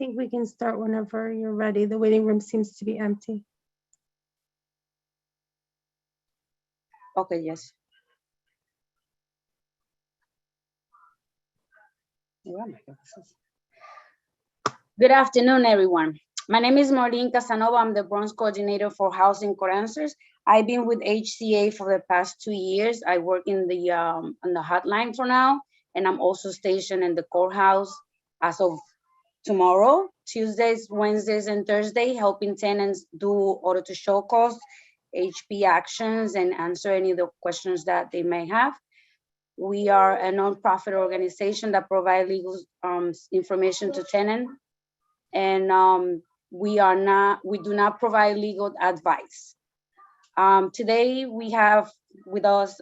think we can start whenever you're ready. The waiting room seems to be empty. Okay, yes. Good afternoon, everyone. My name is Maureen Casanova. I'm the Bronze Coordinator for Housing Court Answers. I've been with HCA for the past 2 years. I work in the on the hotline for now, and I'm also stationed in the courthouse as of tomorrow, Tuesdays, Wednesdays, and Thursday, helping tenants do order to show calls, HP actions, and answer any of the questions that they may have. We are a nonprofit organization that provides legal information to tenants, and we do not provide legal advice. Today we have with us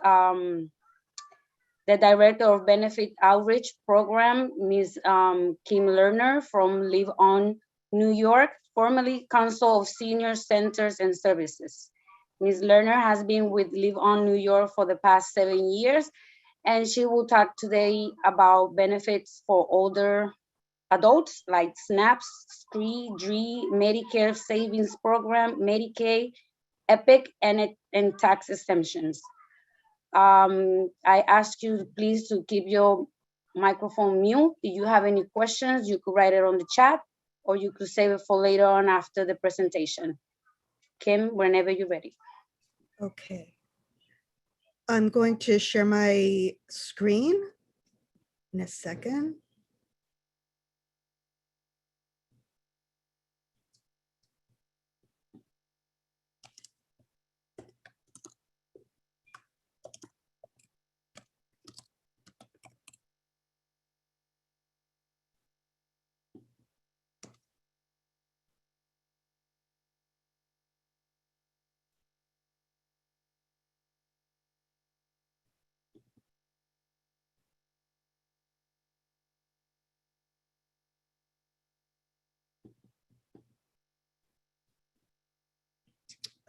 the Director of Benefit Outreach Program, Ms. Kim Lerner from Live On New York, formerly Council of Senior Centers and Services. Ms. Lerner has been with Live On New York for the past 7 years, and she will talk today about benefits for older adults like SNAP, SCRIE, DRIE, Medicare Savings Program, Medicaid, EPIC, and tax exemptions. I ask you please to keep your microphone mute. If you have any questions, you could write it on the chat, or you could save it for later on after the presentation. Kim, whenever you're ready. Okay. I'm going to share my screen in a second.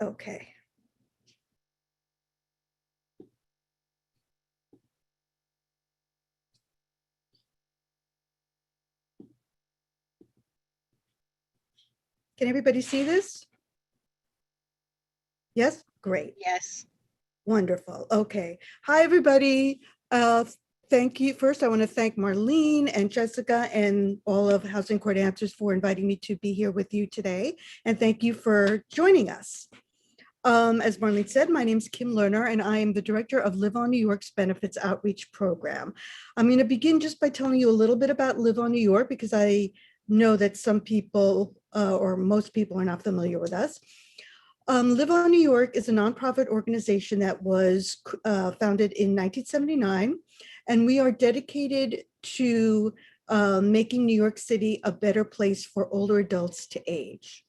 Okay. Can everybody see this? Yes, great. Yes. Wonderful. Okay. Hi, everybody. Thank you. First, I want to thank Marlene and Jessica and all of Housing Court Answers for inviting me to be here with you today. And thank you for joining us. As Marlene said, my name is Kim Lerner, and I am the director of Live On New York's Benefits Outreach Program. I'm going to begin just by telling you a little bit about Live On New York, because I know that some people or most people are not familiar with us. Live On New York is a nonprofit organization that was founded in 1979, and we are dedicated to making New York City a better place for older adults to age.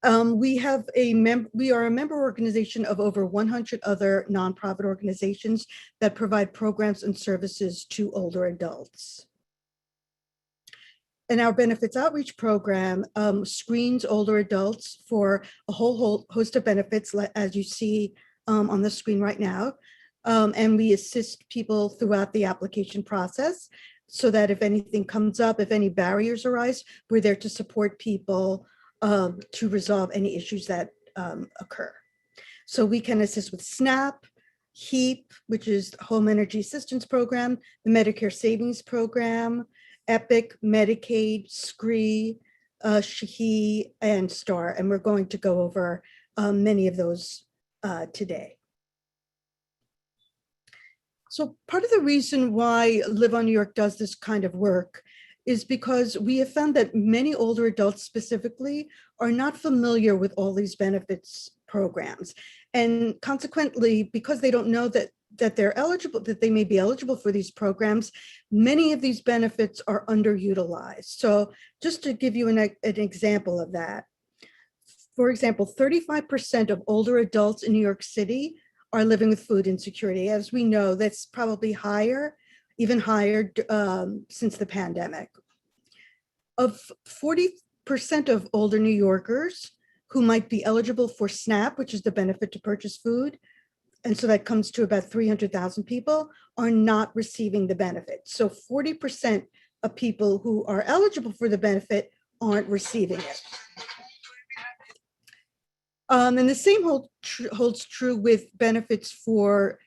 We are a member organization of over 100 other nonprofit organizations that provide programs and services to older adults. And our benefits outreach program screens older adults for a whole host of benefits, as you see on the screen right now. And we assist people throughout the application process so that if anything comes up, if any barriers arise, we're there to support people to resolve any issues that occur. So we can assist with SNAP, HEAP, which is Home Energy Assistance Program, the Medicare Savings Program, EPIC, Medicaid, SCRIE, HEAP, and STAR, and we're going to go over many of those today. So part of the reason why Live On New York does this kind of work is because we have found that many older adults specifically are not familiar with all these benefits programs. And consequently, because they don't know that they're eligible, that they may be eligible for these programs, many of these benefits are underutilized. So just to give you an example of that, for example, 35% of older adults in New York City are living with food insecurity. As we know, that's probably higher, even higher since the pandemic. Of 40% of older New Yorkers who might be eligible for SNAP, which is the benefit to purchase food, and so that comes to about 300,000 people, are not receiving the benefit. So 40% of people who are eligible for the benefit aren't receiving it. And the same holds true with benefits for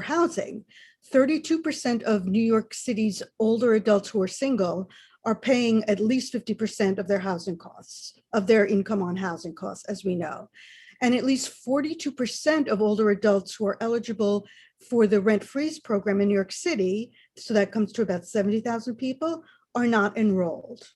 housing. 32% of New York City's older adults who are single are paying at least 50% of their housing costs, of their income on housing costs, as we know. And at least 42% of older adults who are eligible for the rent freeze program in New York City, so that comes to about 70,000 people, are not enrolled.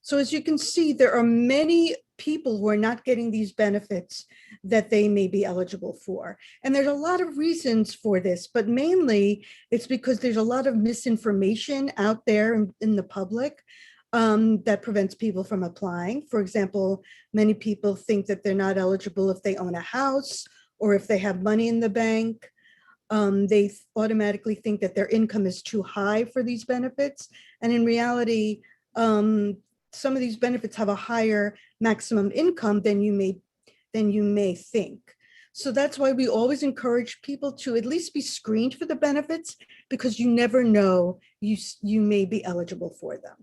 So as you can see, there are many people who are not getting these benefits that they may be eligible for. And there's a lot of reasons for this, but mainly it's because there's a lot of misinformation out there in the public that prevents people from applying. For example, many people think that they're not eligible if they own a house or if they have money in the bank. They automatically think that their income is too high for these benefits. And in reality, some of these benefits have a higher maximum income than you may think. So that's why we always encourage people to at least be screened for the benefits, because you never know, you may be eligible for them.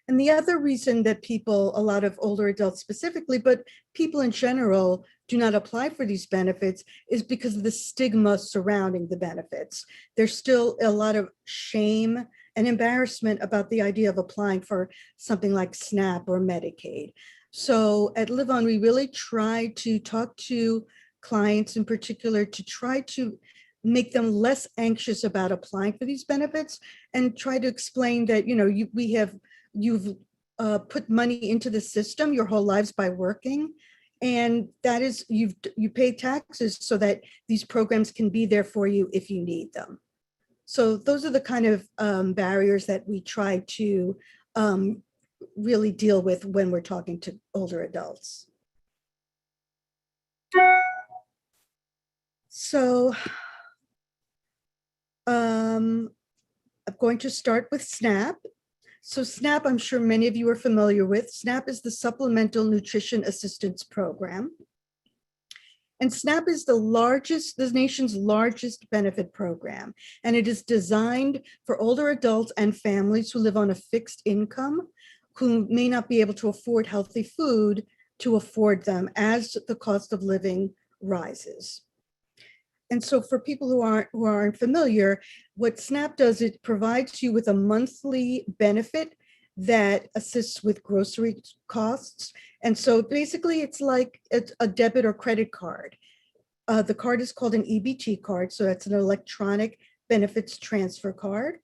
And the other reason that people, a lot of older adults specifically, but people in general, do not apply for these benefits is because of the stigma surrounding the benefits. There's still a lot of shame and embarrassment about the idea of applying for something like SNAP or Medicaid. So at Live On, we really try to talk to clients in particular to try to make them less anxious about applying for these benefits, and try to explain that, you know, you've put money into the system your whole lives by working, and that is, you pay taxes so that these programs can be there for you if you need them. So those are the kind of barriers that we try to really deal with when we're talking to older adults. So I'm going to start with SNAP. So SNAP, I'm sure many of you are familiar with. SNAP is the Supplemental Nutrition Assistance Program. And SNAP is the nation's largest benefit program. And it is designed for older adults and families who live on a fixed income, who may not be able to afford healthy food to afford them as the cost of living rises. And so for people who aren't familiar, what SNAP does, it provides you with a monthly benefit that assists with grocery costs. And so basically it's like a debit or credit card. The card is called an EBT card. So that's an electronic benefits transfer card.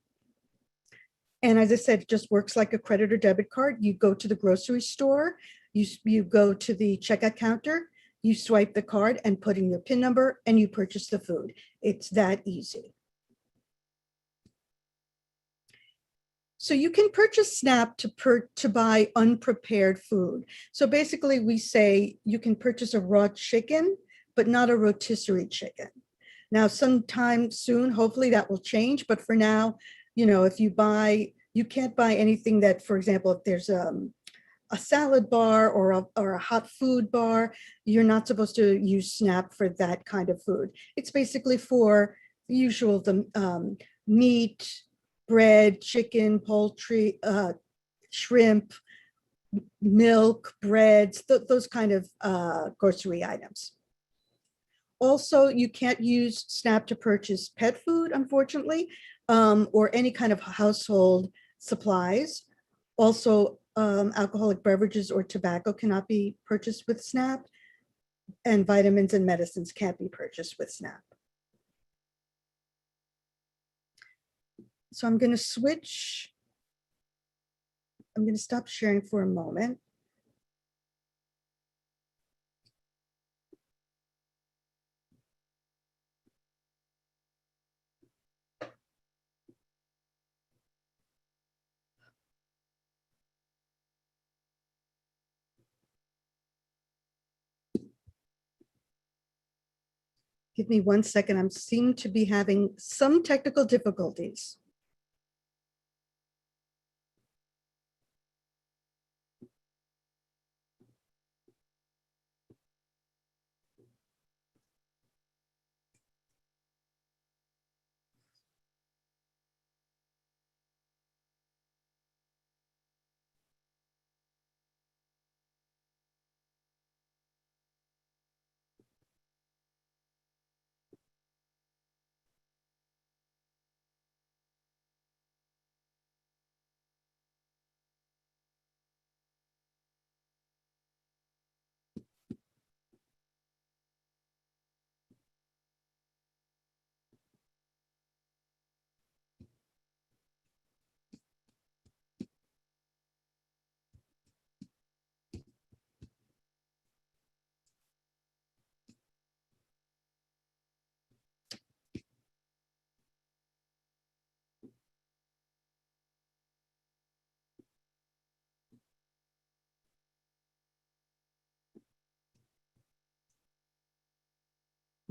And as I said, it just works like a credit or debit card. You go to the grocery store, you go to the checkout counter, you swipe the card and put in your PIN number and you purchase the food. It's that easy. So you can purchase SNAP to buy unprepared food. So basically we say you can purchase a raw chicken, but not a rotisserie chicken. Now, sometime soon, hopefully that will change. But for now, you know, if you can't buy anything that, for example, if there's a salad bar or a hot food bar, you're not supposed to use SNAP for that kind of food. It's basically for the usual, meat, bread, chicken, poultry, shrimp, milk, breads, those kind of grocery items. Also, you can't use SNAP to purchase pet food, unfortunately, or any kind of household supplies. Also, alcoholic beverages or tobacco cannot be purchased with SNAP, and vitamins and medicines can't be purchased with SNAP. So I'm going to switch. I'm going to stop sharing for a moment. Give me 1 second. I seem to be having some technical difficulties.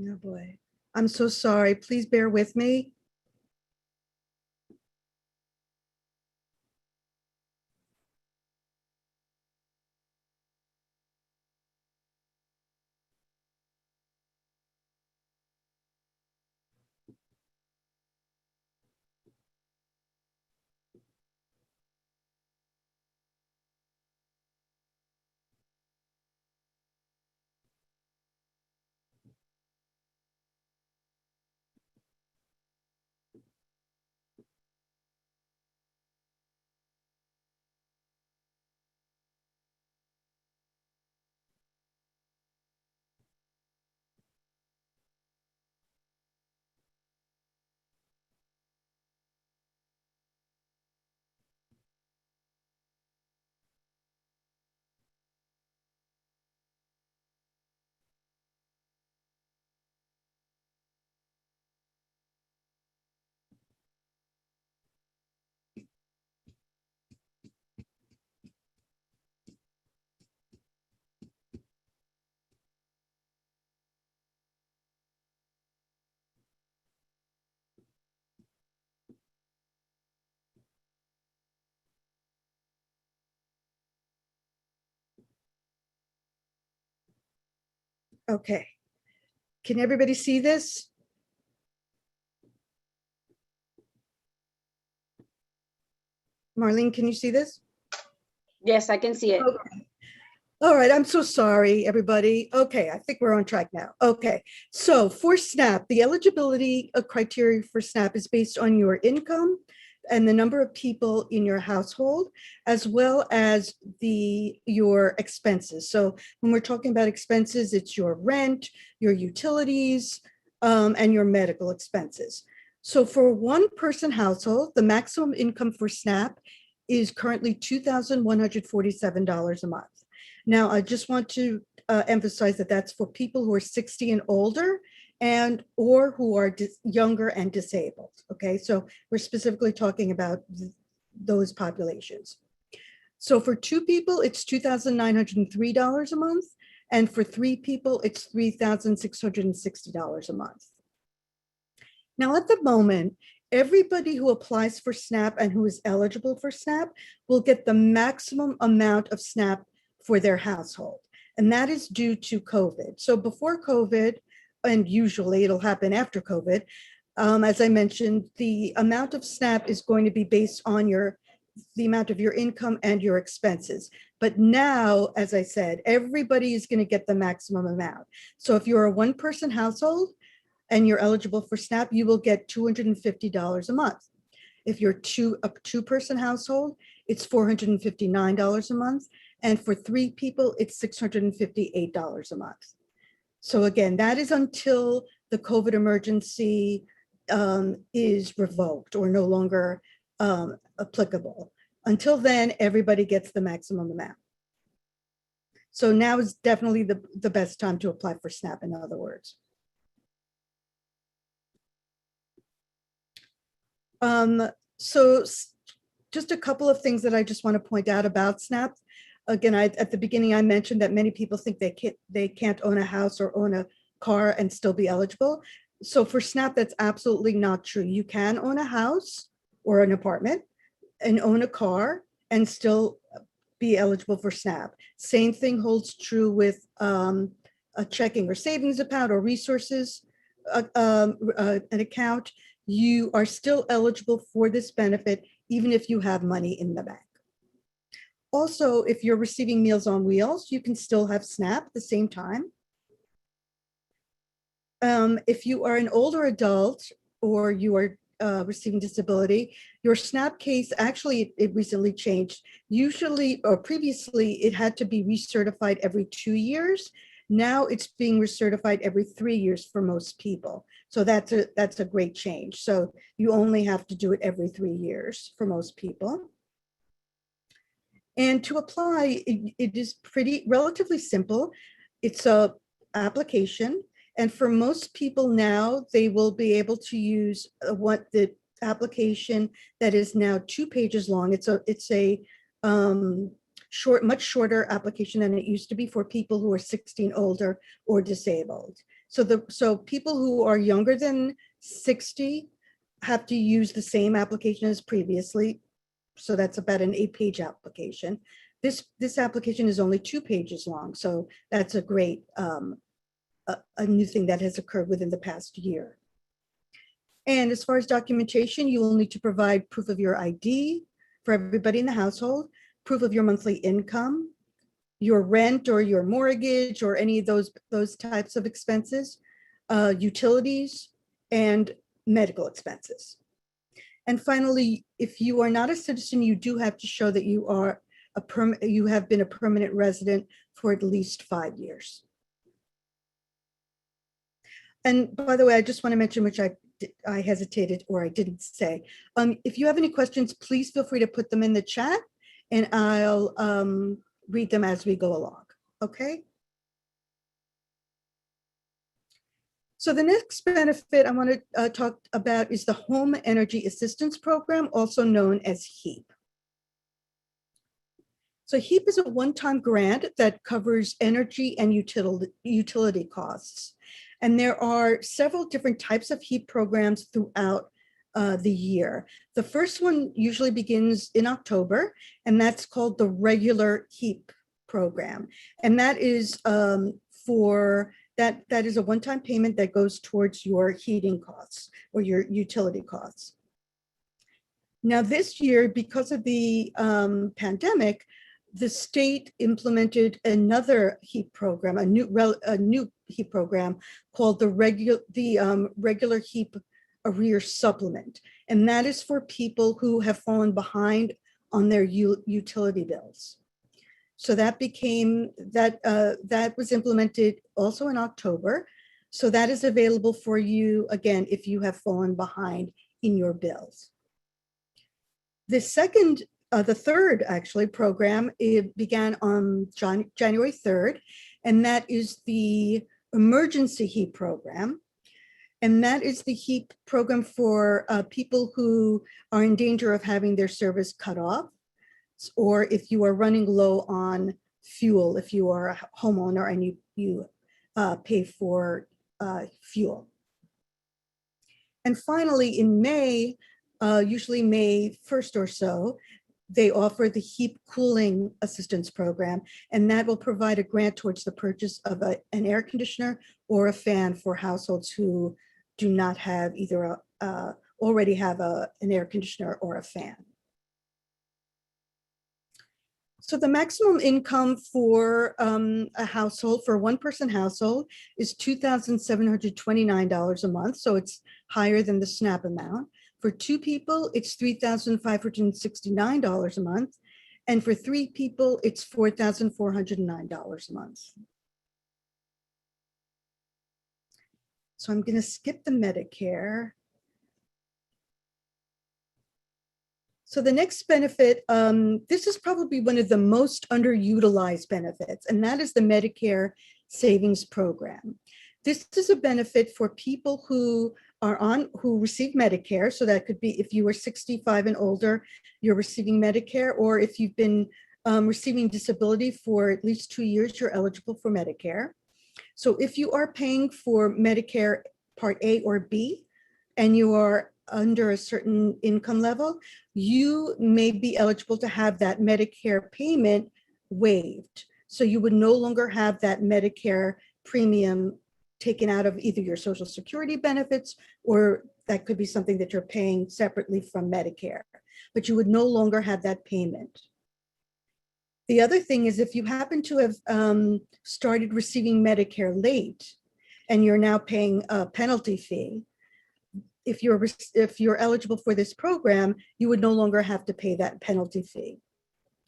Oh boy. I'm so sorry. Please bear with me. Okay. Can everybody see this? Marlene, can you see this? Yes, I can see it. Okay. All right, I'm so sorry, everybody. Okay, I think we're on track now. Okay, so for SNAP, the eligibility criteria for SNAP is based on your income and the number of people in your household, as well as your expenses. So when we're talking about expenses, it's your rent, your utilities, and your medical expenses. So for a one-person household, the maximum income for SNAP is currently $2,147 a month. Now, I just want to emphasize that that's for people who are 60 and older and or who are younger and disabled. Okay, so we're specifically talking about those populations. So for two people, it's $2,903 a month. And for three people, it's $3,660 a month. Now, at the moment, everybody who applies for SNAP and who is eligible for SNAP will get the maximum amount of SNAP for their household. And that is due to COVID. So before COVID, and usually it'll happen after COVID, as I mentioned, the amount of SNAP is going to be based on the amount of your income and your expenses. But now, as I said, everybody is going to get the maximum amount. So if you're a one-person household and you're eligible for SNAP, you will get $250 a month. If you're a two-person household, it's $459 a month. And for three people, it's $658 a month. So again, that is until the COVID emergency is revoked or no longer applicable. Until then, everybody gets the maximum amount. So now is definitely the best time to apply for SNAP, in other words. So just a couple of things that I just want to point out about SNAP. Again, at the beginning, I mentioned that many people think they can't own a house or own a car and still be eligible. So for SNAP, that's absolutely not true. You can own a house or an apartment and own a car and still be eligible for SNAP. Same thing holds true with a checking or savings account or resources, an account. You are still eligible for this benefit, even if you have money in the bank. Also, if you're receiving Meals on Wheels, you can still have SNAP at the same time. If you are an older adult or you are receiving disability, your SNAP case, actually, it recently changed. Usually, or previously, it had to be recertified every 2 years. Now it's being recertified every 3 years for most people. So that's a great change. So you only have to do it every 3 years for most people. And to apply, it is relatively simple. It's a application. And for most people now, they will be able to use the application that is now 2 pages long. It's a much shorter application than it used to be for people who are 16 older or disabled. So people who are younger than 60 have to use the same application as previously. So that's about an 8-page application. This application is only 2 pages long. So that's a great, a new thing that has occurred within the past year. And as far as documentation, you will need to provide proof of your ID for everybody in the household, proof of your monthly income, your rent or your mortgage or any of those types of expenses, utilities, and medical expenses. And finally, if you are not a citizen, you do have to show that you are you have been a permanent resident for at least 5 years. And by the way, I just want to mention, which I hesitated or I didn't say, if you have any questions, please feel free to put them in the chat and I'll read them as we go along, okay? So the next benefit I want to talk about is the Home Energy Assistance Program, also known as HEAP. So HEAP is a one-time grant that covers energy and utility costs. And there are several different types of HEAP programs throughout the year. The first one usually begins in October, and that's called the regular HEAP program. And that is that is a one-time payment that goes towards your heating costs or your utility costs. Now this year, because of the pandemic, the state implemented another HEAP program, a new HEAP program called the regular HEAP arrear supplement. And that is for people who have fallen behind on their utility bills. So that became, that was implemented also in October. So that is available for you, again, if you have fallen behind in your bills. The third actually program, it began on January 3rd, and that is the emergency HEAP program. And that is the HEAP program for people who are in danger of having their service cut off, or if you are running low on fuel, if you are a homeowner and you pay for fuel. And finally, in May, usually May 1st or so, they offer the HEAP cooling assistance program, and that will provide a grant towards the purchase of an air conditioner or a fan for households who do not have either already have an air conditioner or a fan. So the maximum income for a household, for a one-person household, is $2,729 a month. So it's higher than the SNAP amount. For 2 people, it's $3,569 a month. And for 3 people, it's $4,409 a month. So I'm going to skip the Medicare. So the next benefit, this is probably one of the most underutilized benefits, and that is the Medicare Savings Program. This is a benefit for people who receive Medicare. So that could be if you were 65 and older, you're receiving Medicare, or if you've been receiving disability for at least 2 years, you're eligible for Medicare. So if you are paying for Medicare Part A or B, and you are under a certain income level, you may be eligible to have that Medicare payment waived. So you would no longer have that Medicare premium taken out of either your Social Security benefits, or that could be something that you're paying separately from Medicare, but you would no longer have that payment. The other thing is, if you happen to have started receiving Medicare late and you're now paying a penalty fee, if you're eligible for this program, you would no longer have to pay that penalty fee.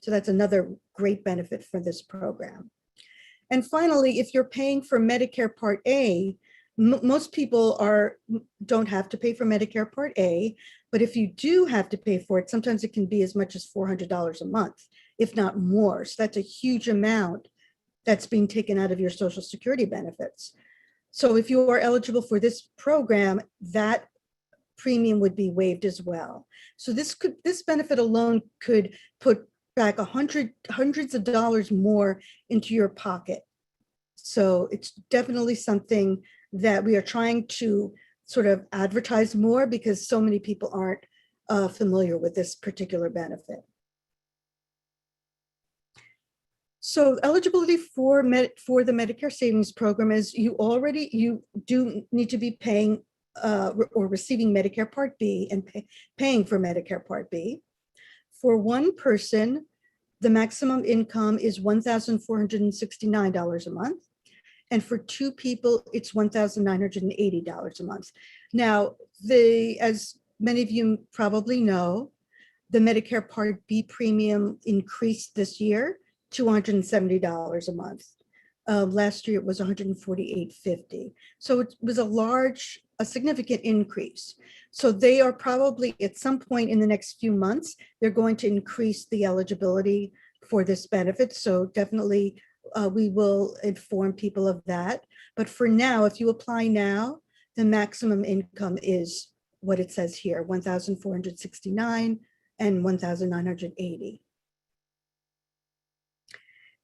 So that's another great benefit for this program. And finally, if you're paying for Medicare Part A, most people don't have to pay for Medicare Part A, but if you do have to pay for it, sometimes it can be as much as $400 a month, if not more. So that's a huge amount that's being taken out of your Social Security benefits. So if you are eligible for this program, that premium would be waived as well. So this benefit alone could put back hundreds of dollars more into your pocket. So it's definitely something that we are trying to sort of advertise more because so many people aren't familiar with this particular benefit. So eligibility for the Medicare Savings Program is you do need to be paying or receiving Medicare Part B and paying for Medicare Part B. For one person, the maximum income is $1,469 a month. And for two people, it's $1,980 a month. Now, as many of you probably know, the Medicare Part B premium increased this year to $270 a month. Last year, it was $148.50. So it was a significant increase. So they are probably at some point in the next few months, they're going to increase the eligibility for this benefit. So definitely we will inform people of that. But for now, if you apply now, the maximum income is what it says here, $1,469 and $1,980.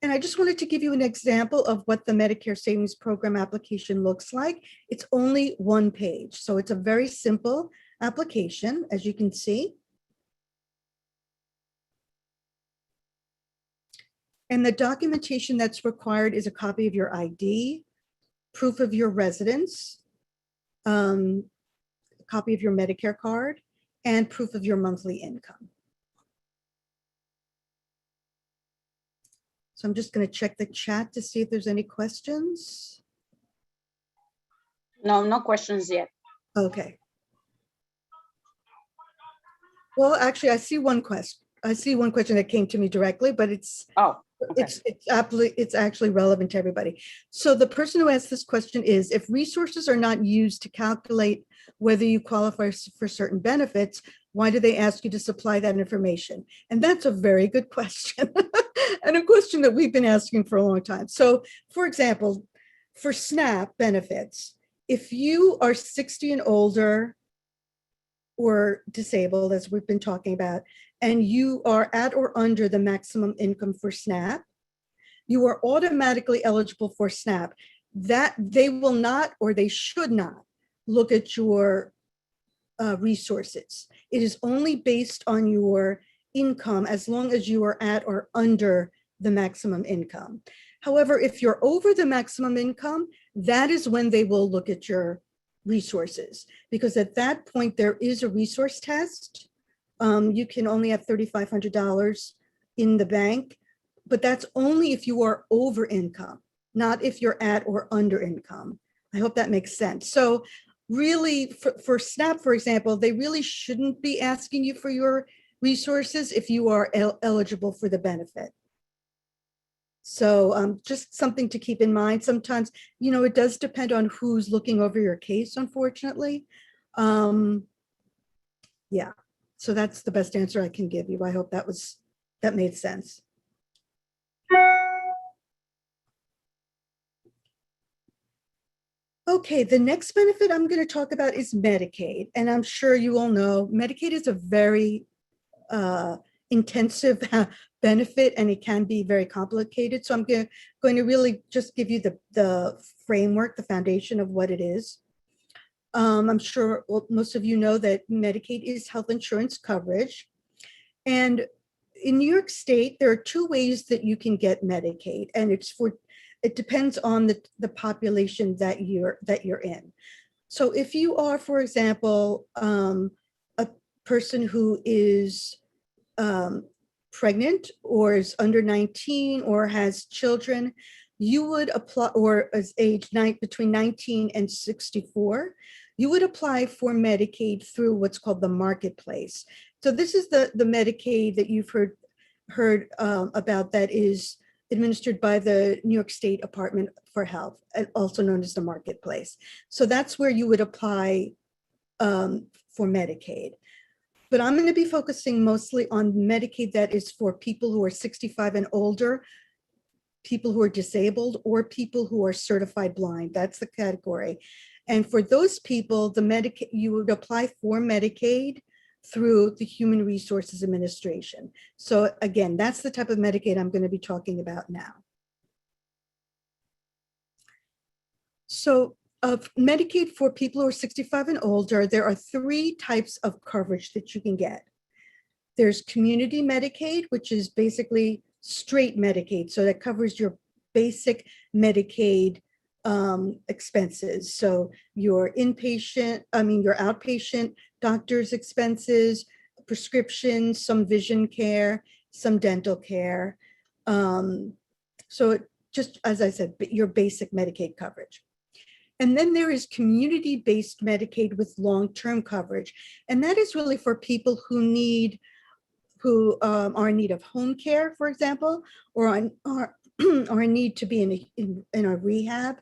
And I just wanted to give you an example of what the Medicare Savings Program application looks like. It's only one page, so it's a very simple application, as you can see. And the documentation that's required is a copy of your ID, proof of your residence, a copy of your Medicare card, and proof of your monthly income. So I'm just going to check the chat to see if there's any questions. No questions yet. Okay. Well, actually, I see one question. I see one question that came to me directly, but it's Okay. it's actually relevant to everybody. So the person who asked this question is, if resources are not used to calculate whether you qualify for certain benefits, why do they ask you to supply that information? And that's a very good question. And a question that we've been asking for a long time. So for example, for SNAP benefits, if you are 60 and older or disabled, as we've been talking about, and you are at or under the maximum income for SNAP, you are automatically eligible for SNAP. That they will not, or they should not, look at your resources. It is only based on your income as long as you are at or under the maximum income. However, if you're over the maximum income, that is when they will look at your resources, because at that point there is a resource test. You can only have $3,500 in the bank, but that's only if you are over income, not if you're at or under income. I hope that makes sense. So really for SNAP, for example, they really shouldn't be asking you for your resources if you are eligible for the benefit. So just something to keep in mind. Sometimes, you know, it does depend on who's looking over your case, unfortunately. Yeah, so that's the best answer I can give you. I hope that made sense. Okay, the next benefit I'm going to talk about is Medicaid. And I'm sure you all know Medicaid is a very intensive benefit, and it can be very complicated. So I'm going to really just give you the framework, the foundation of what it is. I'm sure most of you know that Medicaid is health insurance coverage. And in New York State, there are two ways that you can get Medicaid, and it depends on the population that you're in. So if you are, for example, a person who is pregnant or is under 19 or has children, you would apply, or is aged between 19 and 64, you would apply for Medicaid through what's called the marketplace. So this is the Medicaid that you've heard about, that is administered by the New York State Department for Health, also known as the marketplace. So that's where you would apply for Medicaid. But I'm going to be focusing mostly on Medicaid that is for people who are 65 and older, people who are disabled, or people who are certified blind. That's the category. And for those people, you would apply for Medicaid through the Human Resources Administration. So again, that's the type of Medicaid I'm going to be talking about now. So Of Medicaid for people who are 65 and older, there are 3 types of coverage that you can get. There's community Medicaid, which is basically straight Medicaid. So that covers your basic Medicaid expenses. So your your outpatient doctor's expenses, prescriptions, some vision care, some dental care. So it just, as I said, your basic Medicaid coverage. And then there is community-based Medicaid with long-term coverage. And that is really for people who are in need of home care, for example, or are in need to be in a rehab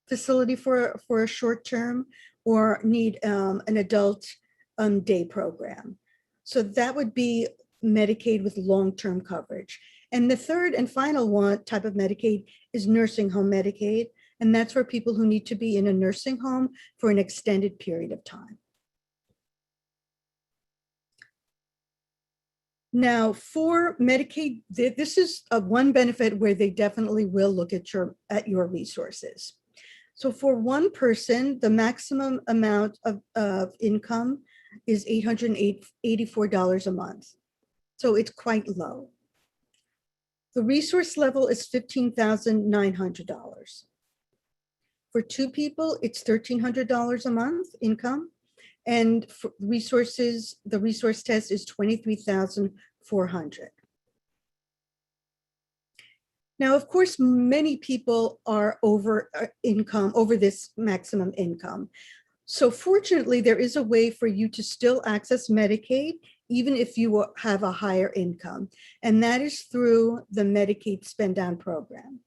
facility for a short term, or need an adult day program. So that would be Medicaid with long-term coverage. And the third and final type of Medicaid is nursing home Medicaid. And that's for people who need to be in a nursing home for an extended period of time. Now, for Medicaid, this is one benefit where they definitely will look at your resources. So for one person, the maximum amount of income is $884 a month. So it's quite low. The resource level is $15,900. For 2 people, it's $1,300 a month income. And for resources, the resource test is $23,400. Now, of course, many people are over this maximum income. So fortunately, there is a way for you to still access Medicaid, even if you have a higher income. And that is through the Medicaid Spend Down program.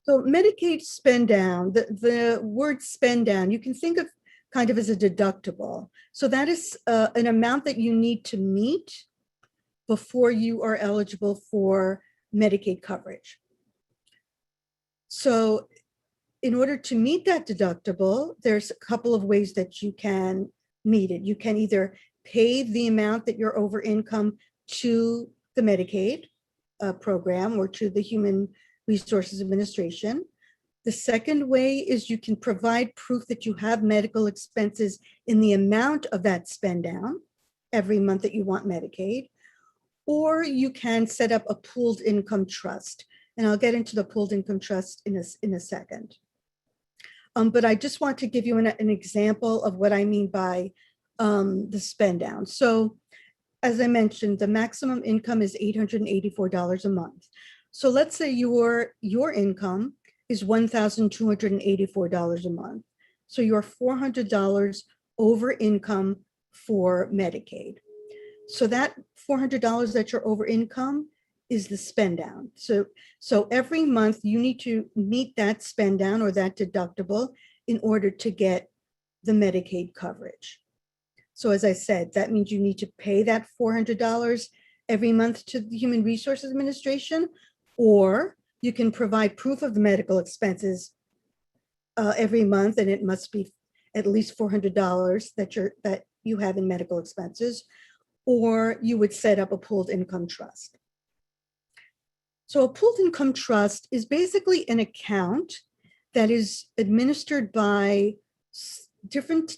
So Medicaid spend down, the word spend down, you can think of kind of as a deductible. So that is an amount that you need to meet before you are eligible for Medicaid coverage. So in order to meet that deductible, there's a couple of ways that you can meet it. You can either pay the amount that you're over income to the Medicaid program or to the Human Resources Administration. The second way is you can provide proof that you have medical expenses in the amount of that spend down every month that you want Medicaid, or you can set up a pooled income trust. And I'll get into the pooled income trust in a second. But I just want to give you an example of what I mean by the spend down. So as I mentioned, the maximum income is $884 a month. So let's say your income is $1,284 a month. So you're $400 over income for Medicaid. So that $400 that you're over income is the spend down. So every month you need to meet that spend down or that deductible in order to get the Medicaid coverage. So as I said, that means you need to pay that $400 every month to the Human Resources Administration, or you can provide proof of the medical expenses every month, and it must be at least $400 that you have in medical expenses, or you would set up a pooled income trust. So a pooled income trust is basically an account that is administered by different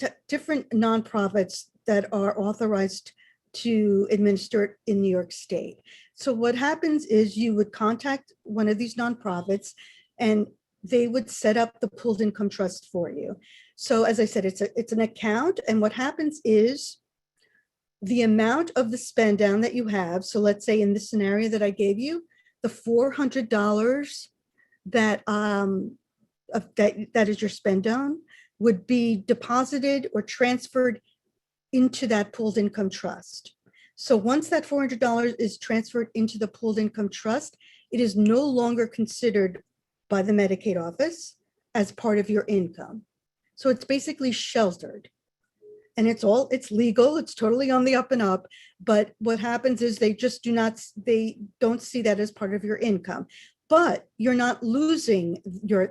nonprofits that are authorized to administer it in New York State. So what happens is you would contact one of these nonprofits and they would set up the pooled income trust for you. So as I said, it's an account, and what happens is the amount of the spend down that you have. So let's say in this scenario that I gave you, the $400 that is your spend down would be deposited or transferred into that pooled income trust. So once that $400 is transferred into the pooled income trust, it is no longer considered by the Medicaid office as part of your income. So it's basically sheltered. And it's legal, it's totally on the up and up. But what happens is they don't see that as part of your income. But you're not losing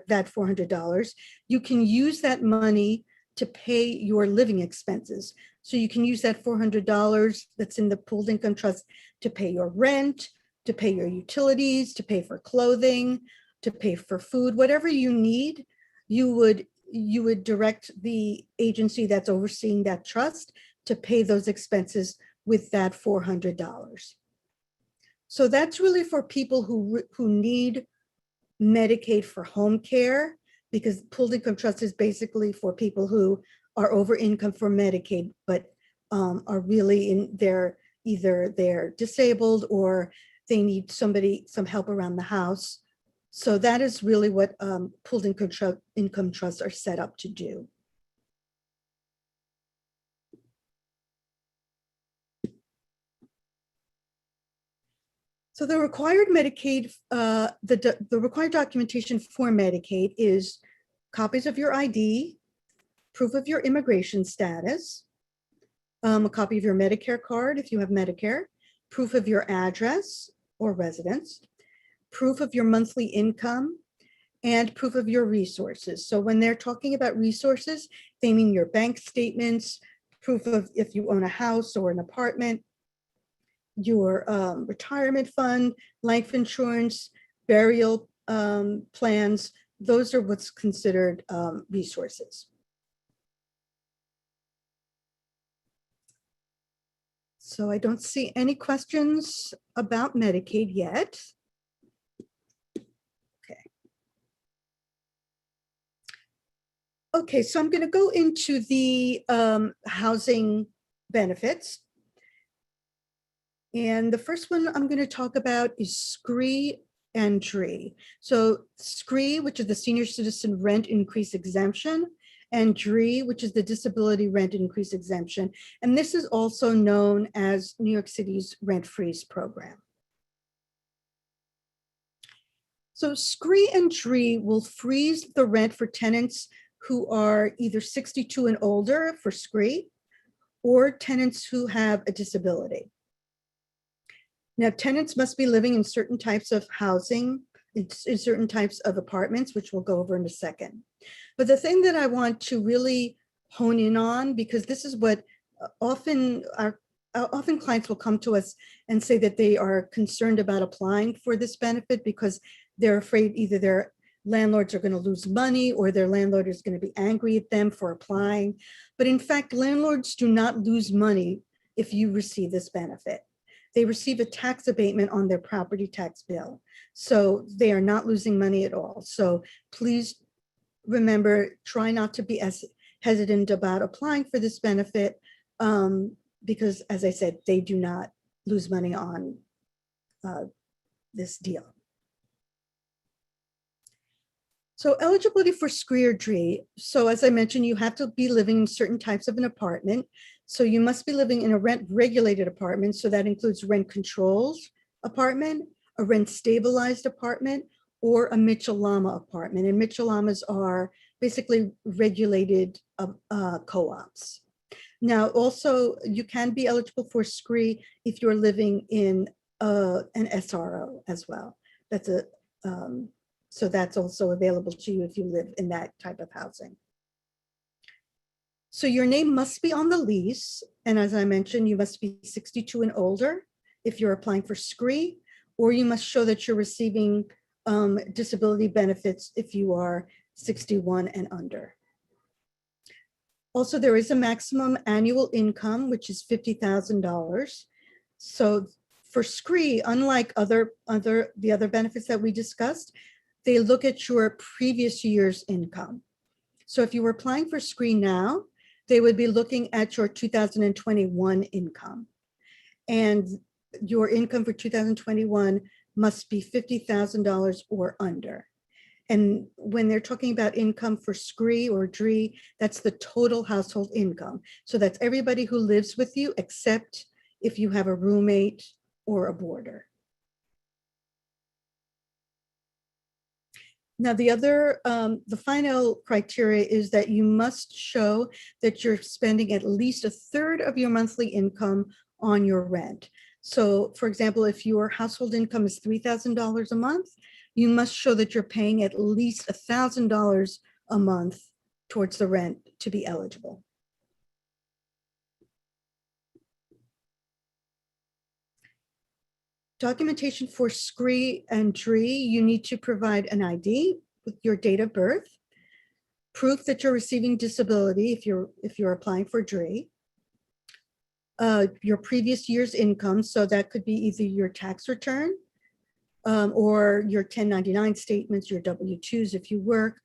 that $400. You can use that money to pay your living expenses. So you can use that $400 that's in the pooled income trust to pay your rent, to pay your utilities, to pay for clothing, to pay for food, whatever you need. You would you would direct the agency that's overseeing that trust to pay those expenses with that $400. So that's really for people who need Medicaid for home care, because pooled income trust is basically for people who are over income for Medicaid, but are really either they're disabled or they need some help around the house. So that is really what pooled income trusts are set up to do. So the required Medicaid, the required documentation for Medicaid is copies of your ID, proof of your immigration status, a copy of your Medicare card if you have Medicare, proof of your address or residence, proof of your monthly income, and proof of your resources. So when they're talking about resources, they mean your bank statements, proof of if you own a house or an apartment, your retirement fund, life insurance, burial plans. Those are what's considered resources. So I don't see any questions about Medicaid yet. Okay, so I'm going to go into the housing benefits. And the first one I'm going to talk about is SCRIE and DRIE. So SCRIE, which is the Senior Citizen Rent Increase Exemption, and DRIE, which is the Disability Rent Increase Exemption. And this is also known as New York City's Rent Freeze program. So SCRIE and DRIE will freeze the rent for tenants who are either 62 and older for SCRIE, or tenants who have a disability. Now, tenants must be living in certain types of housing, in certain types of apartments, which we'll go over in a second. But the thing that I want to really hone in on, because this is what often clients will come to us and say that they are concerned about applying for this benefit because they're afraid either their landlords are going to lose money or their landlord is going to be angry at them for applying. But in fact, landlords do not lose money if you receive this benefit. They receive a tax abatement on their property tax bill. So they are not losing money at all. So please remember, try not to be as hesitant about applying for this benefit because, as I said, they do not lose money on this deal. So eligibility for SCRIE or DRIE. So as I mentioned, you have to be living in certain types of an apartment. So you must be living in a rent regulated apartment. So that includes rent controlled apartment, a rent stabilized apartment, or a Mitchell-Lama apartment. And Mitchell-Lamas are basically regulated co-ops. Now, also, you can be eligible for SCRIE if you're living in an SRO as well. That's a so that's also available to you if you live in that type of housing. So your name must be on the lease. And as I mentioned, you must be 62 and older if you're applying for SCRIE, or you must show that you're receiving disability benefits if you are 61 and under. Also, there is a maximum annual income, which is $50,000. So for SCRIE, unlike the other benefits that we discussed, they look at your previous year's income. So if you were applying for SCRIE now, they would be looking at your 2021 income. And your income for 2021 must be $50,000 or under. And when they're talking about income for SCRIE or DRIE, that's the total household income. So that's everybody who lives with you, except if you have a roommate or a boarder. Now, the final criteria is that you must show that you're spending at least a third of your monthly income on your rent. So, for example, if your household income is $3,000 a month, you must show that you're paying at least $1,000 a month towards the rent to be eligible. Documentation for SCRIE and DRIE, you need to provide an ID with your date of birth, proof that you're receiving disability if you're applying for DRIE, your previous year's income, so that could be either your tax return or your 1099 statements, your W-2s if you work,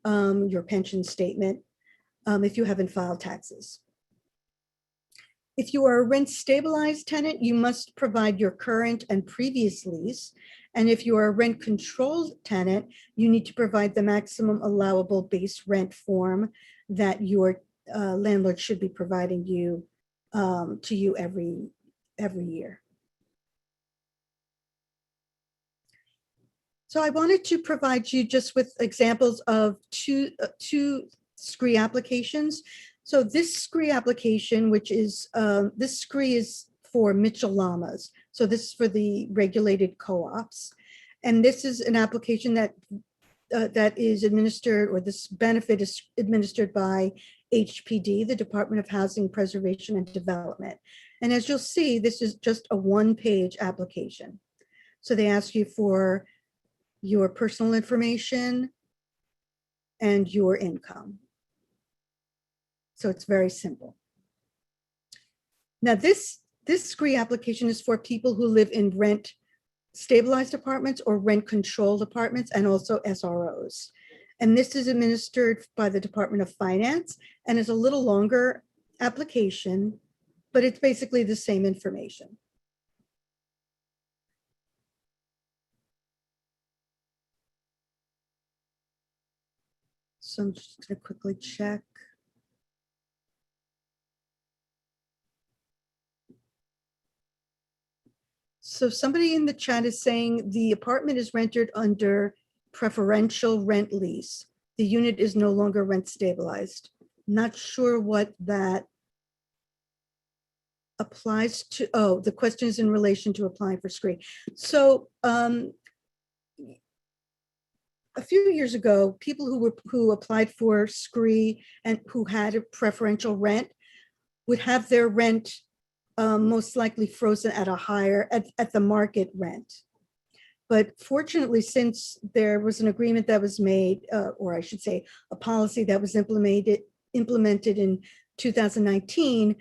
your pension statement if you haven't filed taxes. If you are a rent stabilized tenant, you must provide your current and previous lease. And if you are a rent controlled tenant, you need to provide the maximum allowable base rent form that your landlord should be providing you to you every year. So I wanted to provide you just with examples of two SCRIE applications. So this SCRIE application, which is, this SCRIE is for Mitchell Lamas. So this is for the regulated co-ops. And this is an application that that is administered, or this benefit is administered by HPD, the Department of Housing Preservation and Development. And as you'll see, this is just a one-page application. So they ask you for your personal information and your income. So it's very simple. Now this SCRIE application is for people who live in rent stabilized apartments or rent controlled apartments, and also SROs. And this is administered by the Department of Finance and is a little longer application, but it's basically the same information. So I'm just going to quickly check. So somebody in the chat is saying the apartment is rented under preferential rent lease. The unit is no longer rent stabilized. Not sure what that applies to. Oh, the question is in relation to applying for SCRIE. So a few years ago, people who applied for SCRIE and who had a preferential rent would have their rent most likely frozen at a higher, at the market rent. But fortunately, since there was an agreement that was made, or I should say a policy that was implemented in 2019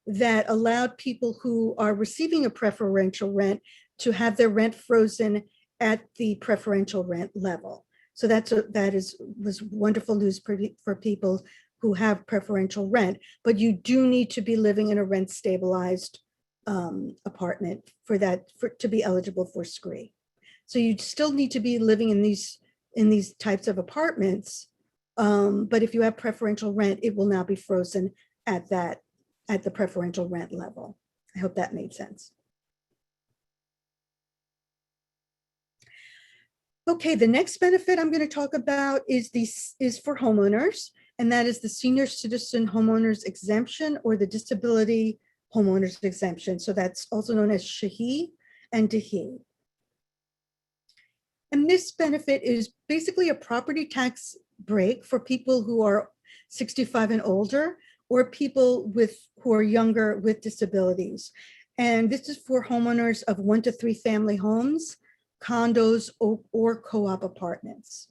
that allowed people who are receiving a preferential rent to have their rent frozen at the preferential rent level. So that was wonderful news for people who have preferential rent, but you do need to be living in a rent stabilized apartment to be eligible for SCRIE. So you still need to be living in these types of apartments, but if you have preferential rent, it will now be frozen at the preferential rent level. I hope that made sense. Okay, the next benefit I'm going to talk about is for homeowners, and that is the senior citizen homeowners exemption, or the disability homeowners exemption. So that's also known as HEAP and DRIE. And this benefit is basically a property tax break for people who are 65 and older, or people who are younger with disabilities. And this is for homeowners of 1 to 3 family homes, condos, or co-op apartments.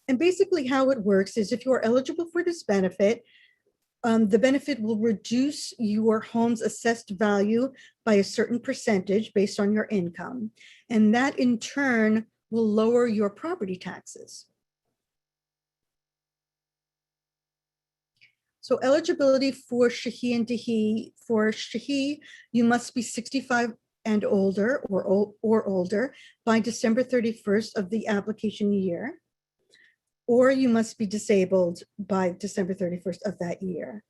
And basically how it works is if you are eligible for this benefit, the benefit will reduce your home's assessed value by a certain percentage based on your income. And that in turn will lower your property taxes. So eligibility for HEAP and DRIE. For HEAP, you must be 65 and older or older by December 31st of the application year, or you must be disabled by December 31st of that year.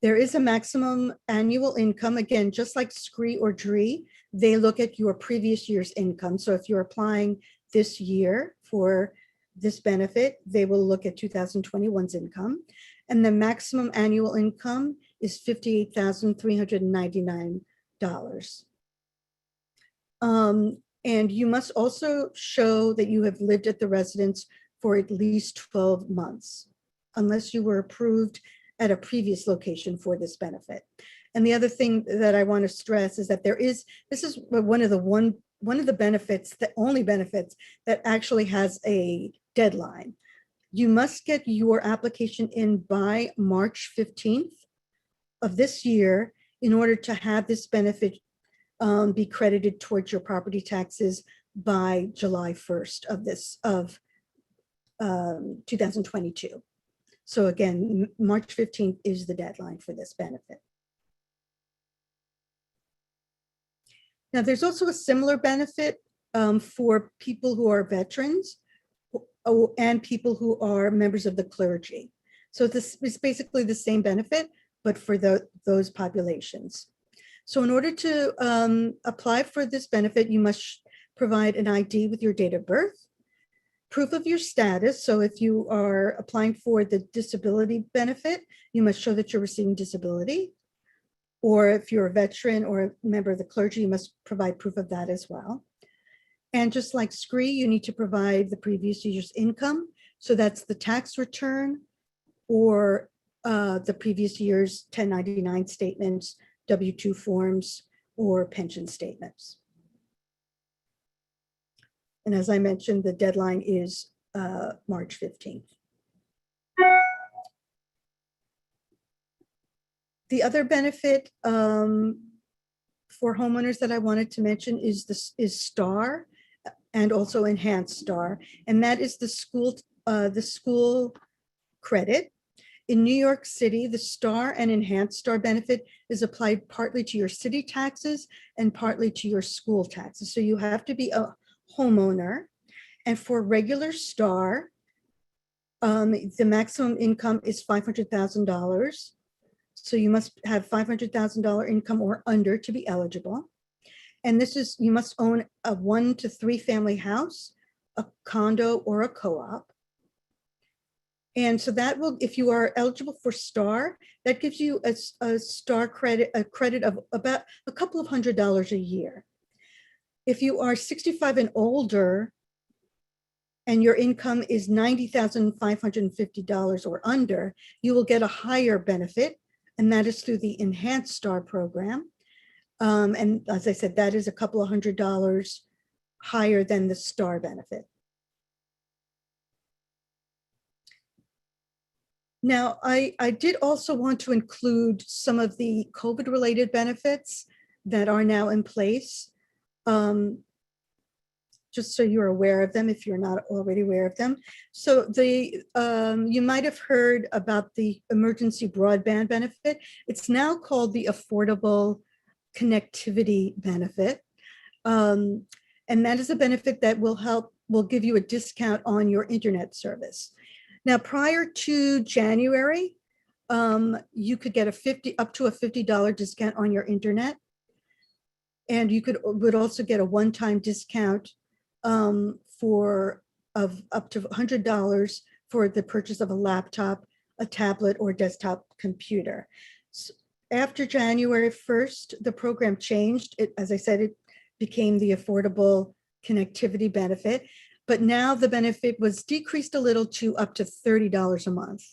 There is a maximum annual income. Again, just like SCRIE or DRIE, they look at your previous year's income. So if you're applying this year for this benefit, they will look at 2021's income. And the maximum annual income is $58,399. And you must also show that you have lived at the residence for at least 12 months, unless you were approved at a previous location for this benefit. And the other thing that I want to stress is that this is one of the benefits, the only benefits that actually has a deadline. You must get your application in by March 15th of this year in order to have this benefit be credited towards your property taxes by July 1st of 2022. So again, March 15th is the deadline for this benefit. Now, there's also a similar benefit for people who are veterans and people who are members of the clergy. So this is basically the same benefit, but for those populations. So in order to apply for this benefit, you must provide an ID with your date of birth, proof of your status. So if you are applying for the disability benefit, you must show that you're receiving disability. Or if you're a veteran or a member of the clergy, you must provide proof of that as well. And just like SCRIE, you need to provide the previous year's income. So that's the tax return or the previous year's 1099 statements, W-2 forms, or pension statements. And as I mentioned, the deadline is March 15th. The other benefit for homeowners that I wanted to mention is STAR and also Enhanced STAR, and that is the school credit. In New York City, the STAR and Enhanced STAR benefit is applied partly to your city taxes and partly to your school taxes. So you have to be a homeowner, and for regular STAR, the maximum income is $500,000. So you must have $500,000 income or under to be eligible. And this is, you must own a 1 to 3 family house, a condo, or a co-op. And so that will, if you are eligible for STAR, that gives you a STAR credit, a credit of about a couple of $100 a year. If you are 65 and older, and your income is $90,550 or under, you will get a higher benefit, and that is through the Enhanced STAR program. And as I said, that is a couple of $100 higher than the STAR benefit. Now, I did also want to include some of the COVID-related benefits that are now in place, just so you're aware of them if you're not already aware of them. So you might have heard about the emergency broadband benefit. It's now called the Affordable Connectivity Benefit. And that is a benefit that will give you a discount on your internet service. Now, prior to January, you could get up to a $50 discount on your internet. And you would also get a one-time discount of up to $100 for the purchase of a laptop, a tablet, or desktop computer. So after January 1st, the program changed. As I said, it became the Affordable Connectivity Benefit, but now the benefit was decreased a little to up to $30 a month.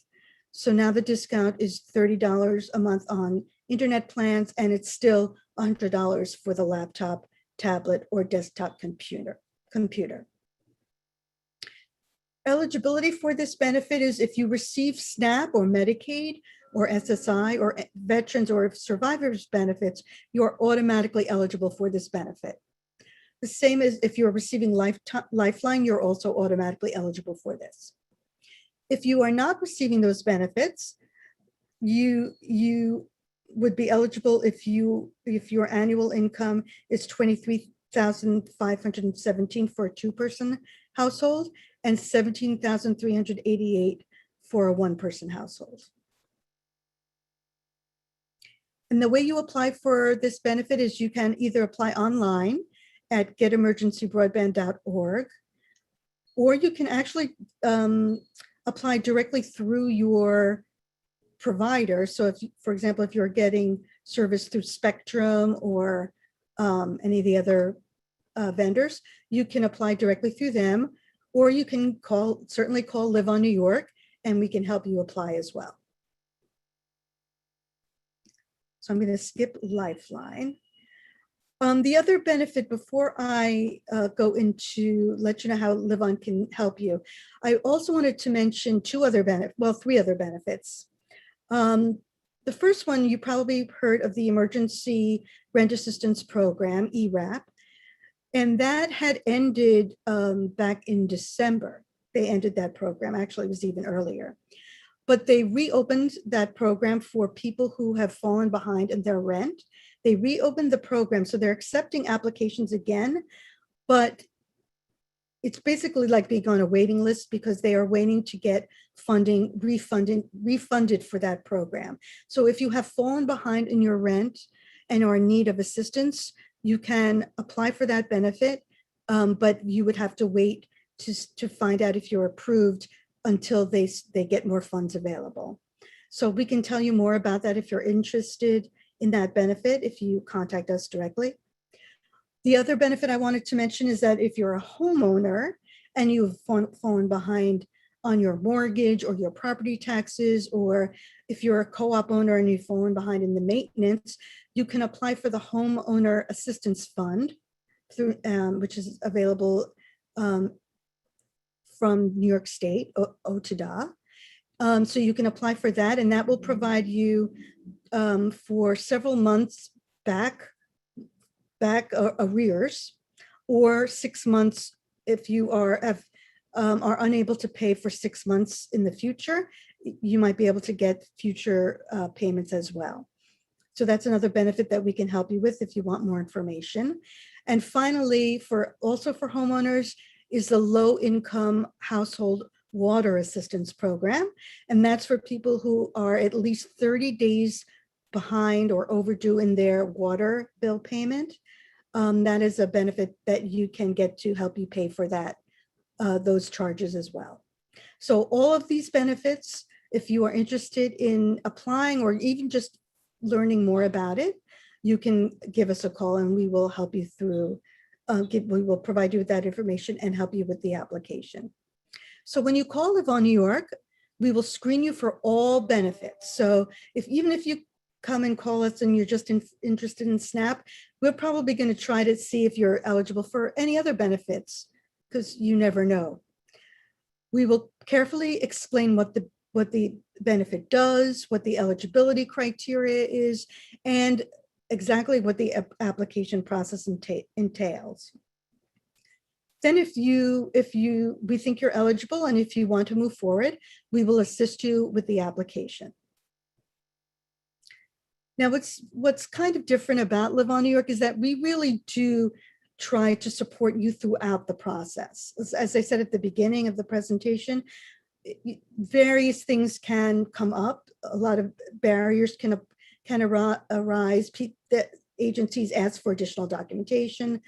So now the discount is $30 a month on internet plans, and it's still $100 for the laptop, tablet, or desktop computer. Eligibility for this benefit is if you receive SNAP or Medicaid or SSI or veterans or survivors benefits, you're automatically eligible for this benefit. The same as if you're receiving Lifeline, you're also automatically eligible for this. If you are not receiving those benefits, you would be eligible if your annual income is $23,517 for a 2-person household and $17,388 for a 1-person household. And the way you apply for this benefit is you can either apply online at getemergencybroadband.org, or you can actually apply directly through your provider. So if, for example, if you're getting service through Spectrum or any of the other vendors, you can apply directly through them, or you can certainly call Live on New York, and we can help you apply as well. So I'm going to skip Lifeline. The other benefit, before I go into let you know how Live On can help you, I also wanted to mention three other benefits. The first one, you probably heard of the Emergency Rent Assistance Program, ERAP, and that had ended back in December. They ended that program. Actually, it was even earlier. But they reopened that program for people who have fallen behind in their rent. They reopened the program, so they're accepting applications again, but it's basically like being on a waiting list because they are waiting to get funding refunded for that program. So if you have fallen behind in your rent and are in need of assistance, you can apply for that benefit, but you would have to wait to find out if you're approved until they get more funds available. So we can tell you more about that if you're interested in that benefit, if you contact us directly. The other benefit I wanted to mention is that if you're a homeowner and you've fallen behind on your mortgage or your property taxes, or if you're a co-op owner and you've fallen behind in the maintenance, you can apply for the Homeowner Assistance Fund, through, which is available from New York State, OTDA. So you can apply for that, and that will provide you for several months back arrears, or 6 months if you are unable to pay for 6 months in the future. You might be able to get future payments as well. So that's another benefit that we can help you with if you want more information. And finally, also for homeowners, is the Low Income Household Water Assistance Program. And that's for people who are at least 30 days behind or overdue in their water bill payment. That is a benefit that you can get to help you pay for those charges as well. So all of these benefits, if you are interested in applying or even just learning more about it, you can give us a call and we will help you through. We will provide you with that information and help you with the application. So when you call Live On New York, we will screen you for all benefits. So even if you come and call us and you're just interested in SNAP, we're probably going to try to see if you're eligible for any other benefits, because you never know. We will carefully explain what the benefit does, what the eligibility criteria is, and exactly what the application process entails. Then if we think you're eligible and if you want to move forward, we will assist you with the application. Now, what's kind of different about Live On New York is that we really do try to support you throughout the process. As I said at the beginning of the presentation, various things can come up. A lot of barriers can arise. The agencies ask for additional documentation,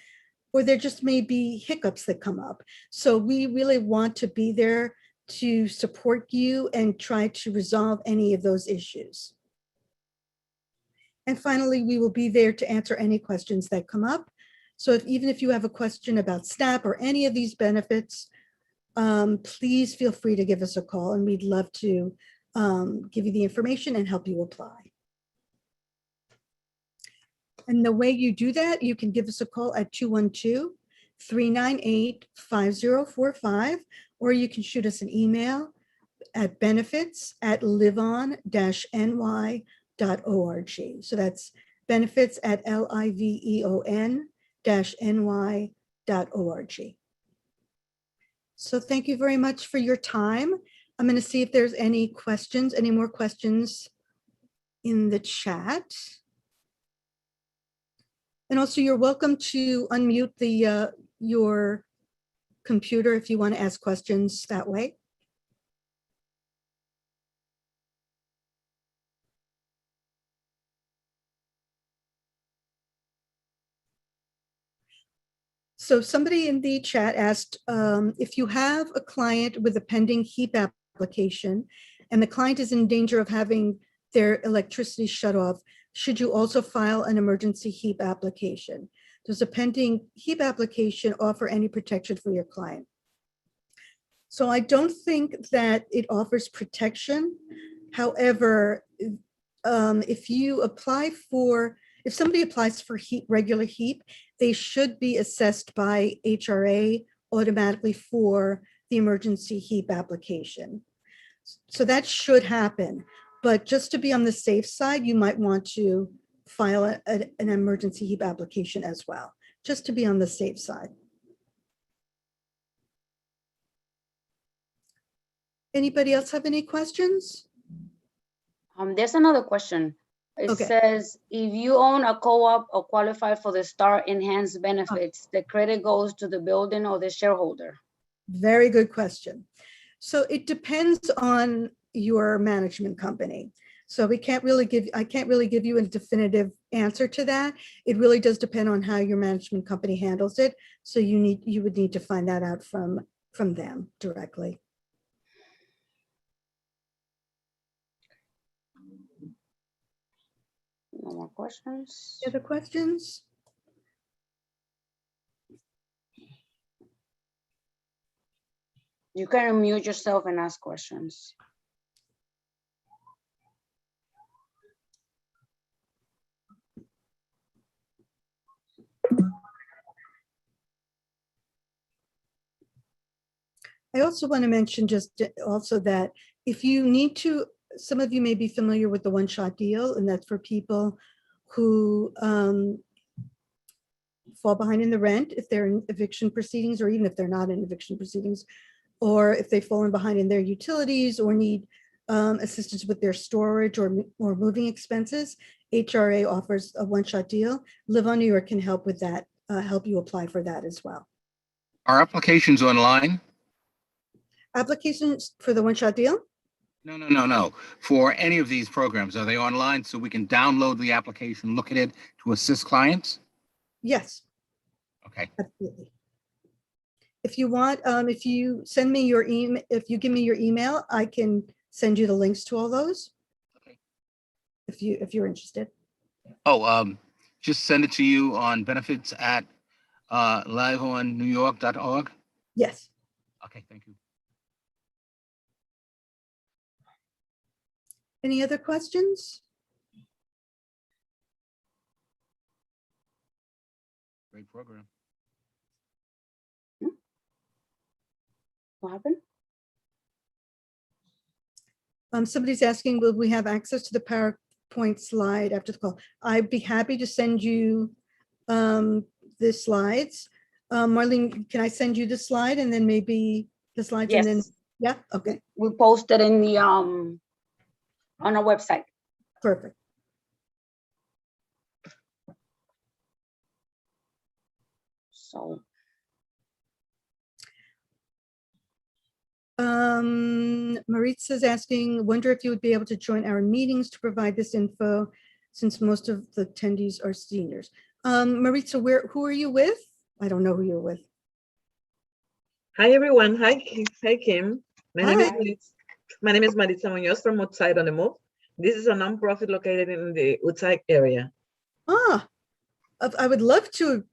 or there just may be hiccups that come up. So we really want to be there to support you and try to resolve any of those issues. And finally, we will be there to answer any questions that come up. So even if you have a question about SNAP or any of these benefits, please feel free to give us a call, and we'd love to give you the information and help you apply. And the way you do that, you can give us a call at 212-398-5045, or you can shoot us an email at benefits@liveon-ny.org. So that's benefits@liveon-ny.org. So thank you very much for your time. I'm going to see if there's any questions, any more questions in the chat. And also, you're welcome to unmute your computer if you want to ask questions that way. So somebody in the chat asked, if you have a client with a pending HEAP application and the client is in danger of having their electricity shut off, should you also file an emergency HEAP application? Does a pending HEAP application offer any protection for your client? So I don't think that it offers protection. However, if you apply for if somebody applies for HEAP, regular HEAP, they should be assessed by HRA automatically for the emergency HEAP application. So that should happen. But just to be on the safe side, you might want to file an emergency HEAP application as well, just to be on the safe side. Anybody else have any questions? There's another question. It Okay. says, if you own a co-op or qualify for the STAR enhanced benefits, the credit goes to the building or the shareholder? Very good question. So it depends on your management company. So I can't really give you a definitive answer to that. It really does depend on how your management company handles it. So you would need to find that out from them directly. No more questions. Any other questions? You can unmute yourself and ask questions. I also want to mention just also that if you need to, some of you may be familiar with the one-shot deal, and that's for people who fall behind in the rent if they're in eviction proceedings, or even if they're not in eviction proceedings, or if they've fallen behind in their utilities or need assistance with their storage or moving expenses. HRA offers a one-shot deal. Live on New York can help with that, help you apply for that as well. Are applications online? Applications for the one-shot deal? No. For any of these programs, are they online so we can download the application, look at it to assist clients? Yes. Okay. Absolutely. If you want, if you send me your email, if you give me your email, I can send you the links to all those. Okay. If you're interested. Oh, just send it to you on benefits at liveonnewyork.org. Yes. Okay, thank you. Any other questions? Great program. What happened? Somebody's asking, will we have access to the PowerPoint slide after the call? I'd be happy to send you the slides. Marlene, can I send you the slide and then maybe the slides and then, Yes. yeah, okay, We posted in the on our website. perfect. So Maritza's asking, wonder if you would be able to join our meetings to provide this info since most of the attendees are seniors. Maritza, who are you with? I don't know who you're with. Hi everyone. Hi Kim. My Hi. name is Maritza Munoz from Outside on the Move. This is a nonprofit located in the Outside area. Ah, I would love to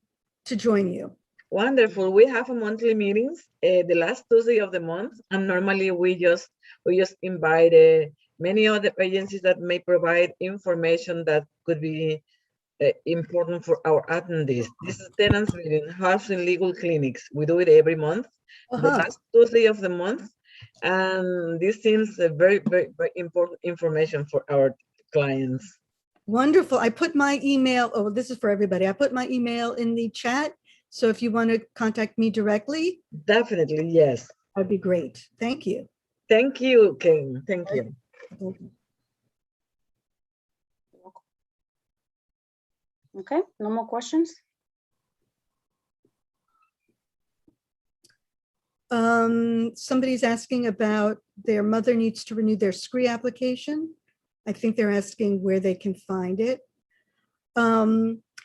join you. Wonderful. We have a monthly meetings the last Tuesday of the month, and normally we just invite many other agencies that may provide information that could be important for our attendees. This is tenants meeting, housing legal clinics. We do it every month, the last Tuesday of the month, and this seems a very important information for our clients. Wonderful. I put my email, oh, this is for everybody. I put my email in the chat. So if you want to contact me directly. Definitely, yes. That'd be great. Thank you. Thank you, Kim. Thank you. okay, no more questions. Somebody's asking about their mother needs to renew their SCRIE application. I think they're asking where they can find it.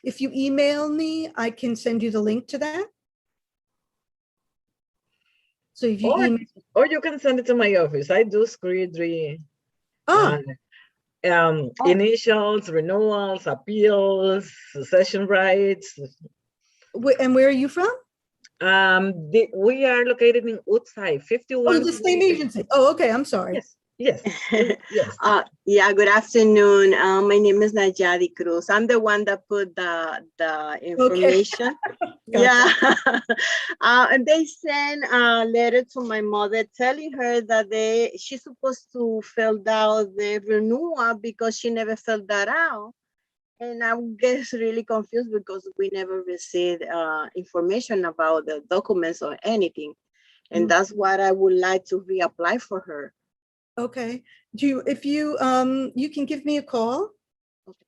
If you email me, I can send you the link to that. So if you email, or you can send it to my office. I do SCRIE, DRIE, initials, renewals, appeals, session rights. And where are you from? We are located in Outside, 51. Oh, the same agency. Oh, okay. I'm sorry. Yes. Yes, yes. Yeah, good afternoon. My name is Najadi Cruz. I'm the one that put the information. Yeah. And they sent a letter to my mother telling her that she's supposed to fill out the renewal because she never filled that out. And I guess really confused because we never received information about the documents or anything. And that's what I would like to reapply for her. Okay. If you can give me a call. Okay.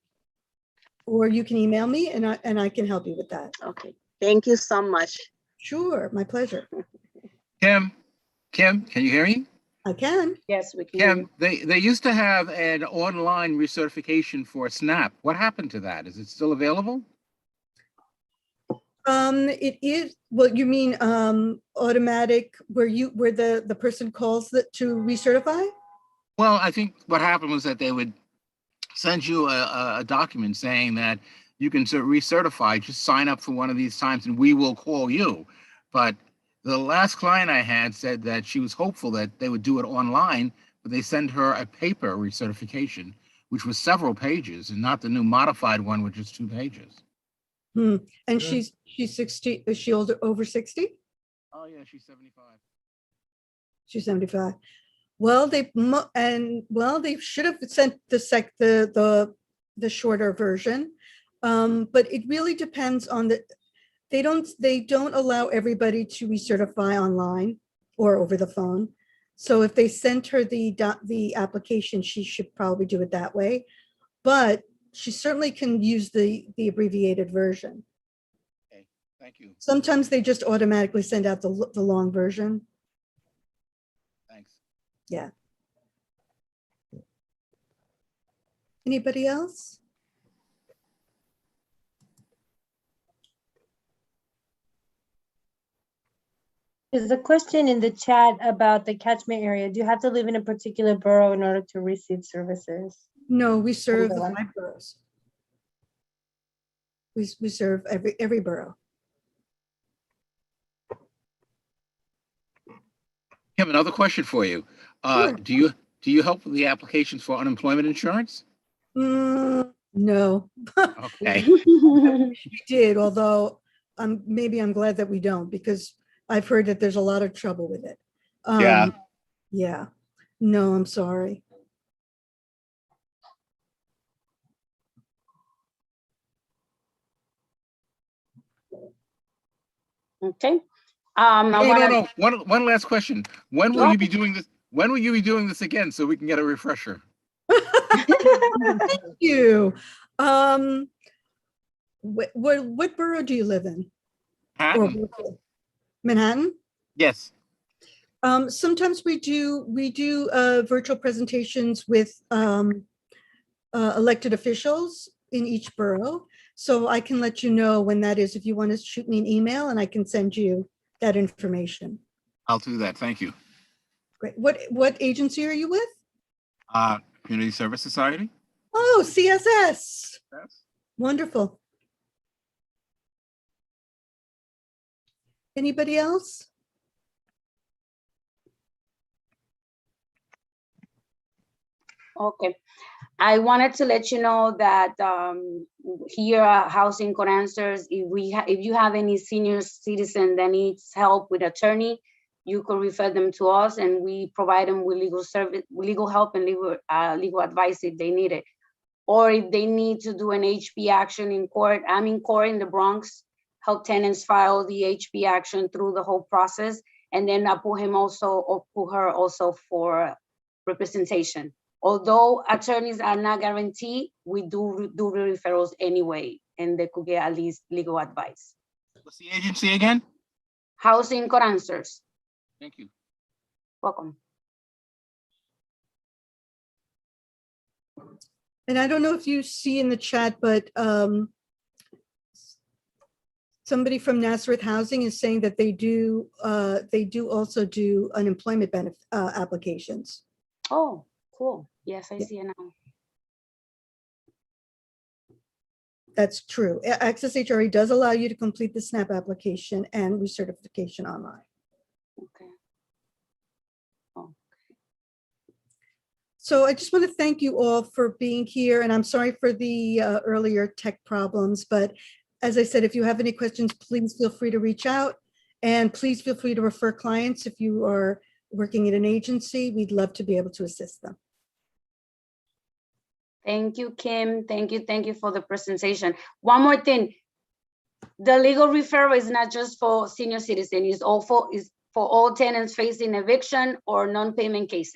Or you can email me and I can help you with that. Okay. Thank you so much. Sure, my pleasure. Kim, can you hear me? I can. Yes, we can. hear Kim, you. they used to have an online recertification for SNAP. What happened to that? Is it still available? It is, well, you mean automatic where the person calls to recertify? Well, I think what happened was that they would send you a document saying that you can recertify, just sign up for one of these times and we will call you. But the last client I had said that she was hopeful that they would do it online, but they send her a paper recertification, which was several pages and not the new modified one, which is 2 pages. And she's 60, is she over 60? Oh yeah, she's 75. She's 75. Well, they should have sent the shorter version. But it really depends on they don't allow everybody to recertify online or over the phone. So if they sent her the application, she should probably do it that way. But she certainly can use the abbreviated version. Okay, thank you. Sometimes they just automatically send out the long version. Thanks. Yeah. Anybody else? There's a question in the chat about the catchment area. Do you have to live in a particular borough in order to receive services? No, we serve the Everyone. 5 boroughs. We serve every borough. Kim, another question for you. Sure. Do you help with the applications for unemployment insurance? No, Okay. we did, although maybe I'm glad that we don't, because I've heard that there's a lot of trouble with it. Yeah. Yeah. No, I'm sorry. Okay. I wanna- No. One last question. When will you be doing this? When will you be doing this again so we can get a refresher? Thank you. What borough do you live in? Or Manhattan? Manhattan? Yes. Sometimes we do virtual presentations with elected officials in each borough. So I can let you know when that is if you want to shoot me an email and I can send you that information. I'll do that. Thank you. Great. What agency are you with? Community Service Society? Oh, CSS. Yes. Wonderful. Anybody else? Okay. I wanted to let you know that here at Housing Core Answers, if you have any senior citizen that needs help with attorney, you can refer them to us and we provide them with legal help and legal advice if they need it. Or if they need to do an HB action in court, I'm in court in the Bronx, help tenants file the HB action through the whole process. And then I put him also, or put her also for representation. Although attorneys are not guaranteed, we do the referrals anyway, and they could get at least legal advice. What's the agency again? Housing Core Answers. Thank you. Welcome. And I don't know if you see in the chat, but somebody from Nazareth Housing is saying that they do also do unemployment benefit applications. Oh, cool. Yes, I see it now. That's true. Access HRE does allow you to complete the SNAP application and recertification online. Okay. Oh. So I just want to thank you all for being here, and I'm sorry for the earlier tech problems, but as I said, if you have any questions, please feel free to reach out, and please feel free to refer clients if you are working in an agency. We'd love to be able to assist them. Thank you, Kim. Thank you for the presentation. One more thing. The legal referral is not just for senior citizens, it's also for all tenants facing eviction or non-payment cases.